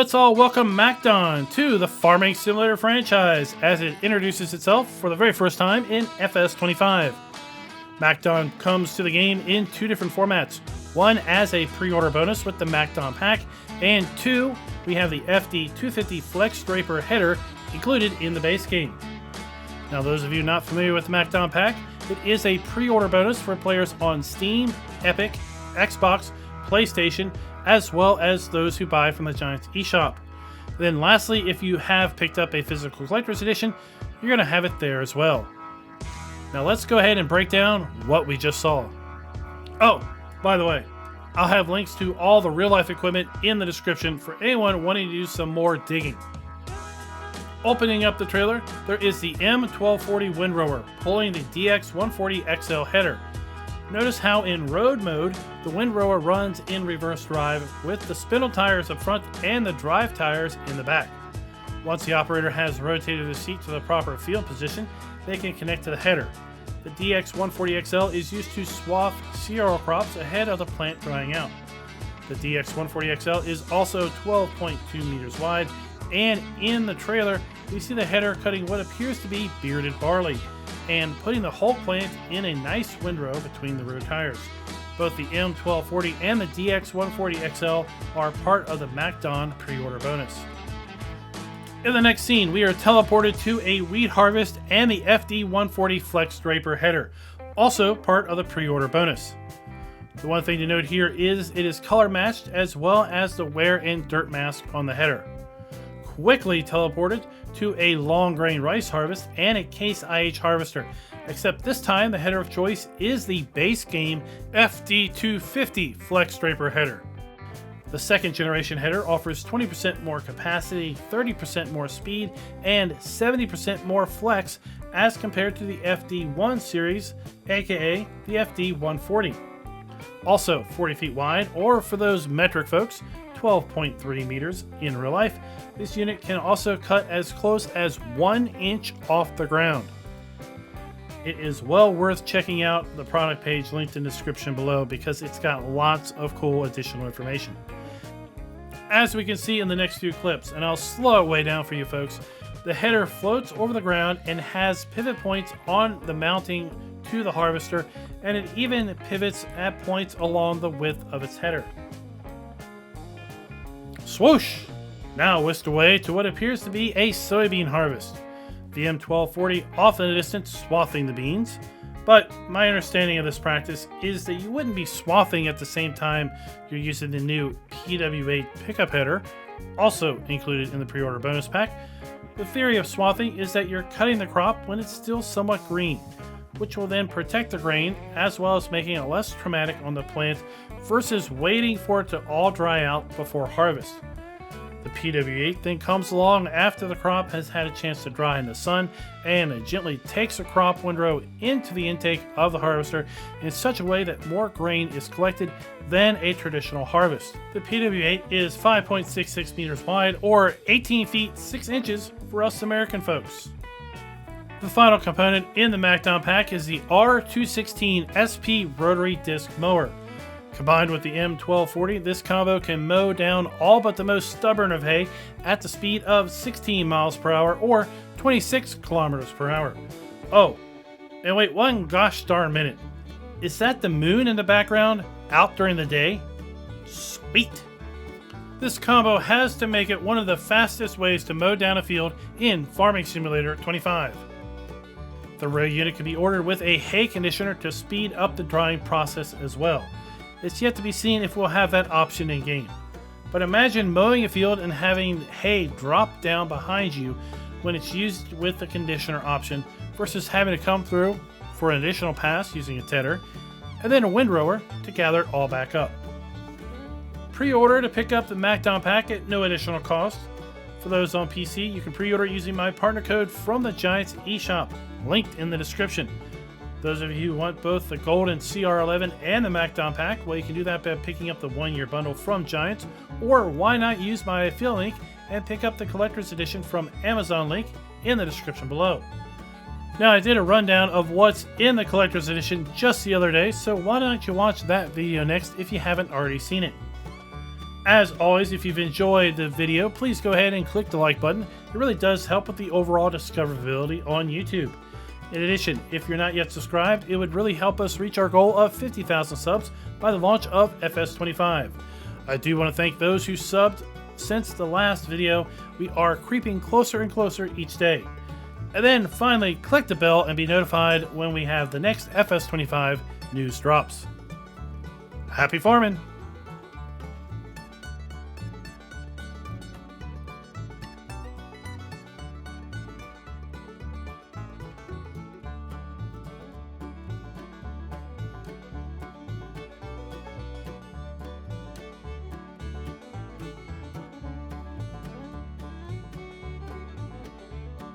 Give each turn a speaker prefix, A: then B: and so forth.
A: Let's all welcome MacDon to the Farming Simulator franchise as it introduces itself for the very first time in FS25. MacDon comes to the game in two different formats. One as a pre-order bonus with the MacDon pack, and two, we have the FD250 Flex Draper header included in the base game. Now, those of you not familiar with the MacDon pack, it is a pre-order bonus for players on Steam, Epic, Xbox, PlayStation, as well as those who buy from the Giants eShop. Then lastly, if you have picked up a physical collector's edition, you're going to have it there as well. Now let's go ahead and break down what we just saw. Oh, by the way, I'll have links to all the real-life equipment in the description for anyone wanting to do some more digging. Opening up the trailer, there is the M1240 windrower pulling the DX140XL header. Notice how in road mode, the windrower runs in reverse drive with the spindle tires up front and the drive tires in the back. Once the operator has rotated the seat to the proper field position, they can connect to the header. The DX140XL is used to swath cereal crops ahead of the plant drying out. The DX140XL is also 12.2 meters wide, and in the trailer, we see the header cutting what appears to be bearded barley and putting the whole plant in a nice windrow between the road tires. Both the M1240 and the DX140XL are part of the MacDon pre-order bonus. In the next scene, we are teleported to a wheat harvest and the FD140 Flex Draper header, also part of the pre-order bonus. The one thing to note here is it is color matched as well as the wear and dirt mask on the header. Quickly teleported to a long grain rice harvest and a Case IH harvester, except this time the header of choice is the base game FD250 Flex Draper header. The second generation header offers 20% more capacity, 30% more speed, and 70% more flex as compared to the FD1 series, aka the FD140. Also 40 feet wide, or for those metric folks, 12.3 meters in real life, this unit can also cut as close as 1 inch off the ground. It is well worth checking out the product page linked in the description below because it's got lots of cool additional information. As we can see in the next few clips, and I'll slow it way down for you folks, the header floats over the ground and has pivot points on the mounting to the harvester, and it even pivots at points along the width of its header. Swoosh! Now whisked away to what appears to be a soybean harvest. The M1240 off in the distance swathing the beans, but my understanding of this practice is that you wouldn't be swathing at the same time you're using the new PW8 pickup header, also included in the pre-order bonus pack. The theory of swathing is that you're cutting the crop when it's still somewhat green, which will then protect the grain as well as making it less traumatic on the plant versus waiting for it to all dry out before harvest. The PW8 then comes along after the crop has had a chance to dry in the sun and gently takes the crop windrow into the intake of the harvester in such a way that more grain is collected than a traditional harvest. The PW8 is 5.66 meters wide, or 18 feet 6 inches for us American folks. The final component in the MacDon pack is the R216 SP rotary disc mower. Combined with the M1240, this combo can mow down all but the most stubborn of hay at the speed of 16 miles per hour or 26 kilometers per hour. Oh, and wait one gosh darn minute. Is that the moon in the background out during the day? Sweet! This combo has to make it one of the fastest ways to mow down a field in Farming Simulator 25. The row unit can be ordered with a hay conditioner to speed up the drying process as well. It's yet to be seen if we'll have that option in game. But imagine mowing a field and having hay drop down behind you when it's used with the conditioner option versus having to come through for an additional pass using a tedder and then a windrower to gather it all back up. Pre-order to pick up the MacDon pack at no additional cost. For those on PC, you can pre-order using my partner code from the Giants eShop, linked in the description. Those of you who want both the Golden CR11 and the MacDon pack, well, you can do that by picking up the 1-year bundle from Giants, or why not use my affiliate link and pick up the Collector's Edition from Amazon, link in the description below. Now, I did a rundown of what's in the Collector's Edition just the other day, so why don't you watch that video next if you haven't already seen it. As always, if you've enjoyed the video, please go ahead and click the like button. It really does help with the overall discoverability on YouTube. In addition, if you're not yet subscribed, it would really help us reach our goal of 50,000 subs by the launch of FS25. I do want to thank those who subbed since the last video. We are creeping closer and closer each day. And then finally, click the bell and be notified when we have the next FS25 news drops. Happy farming!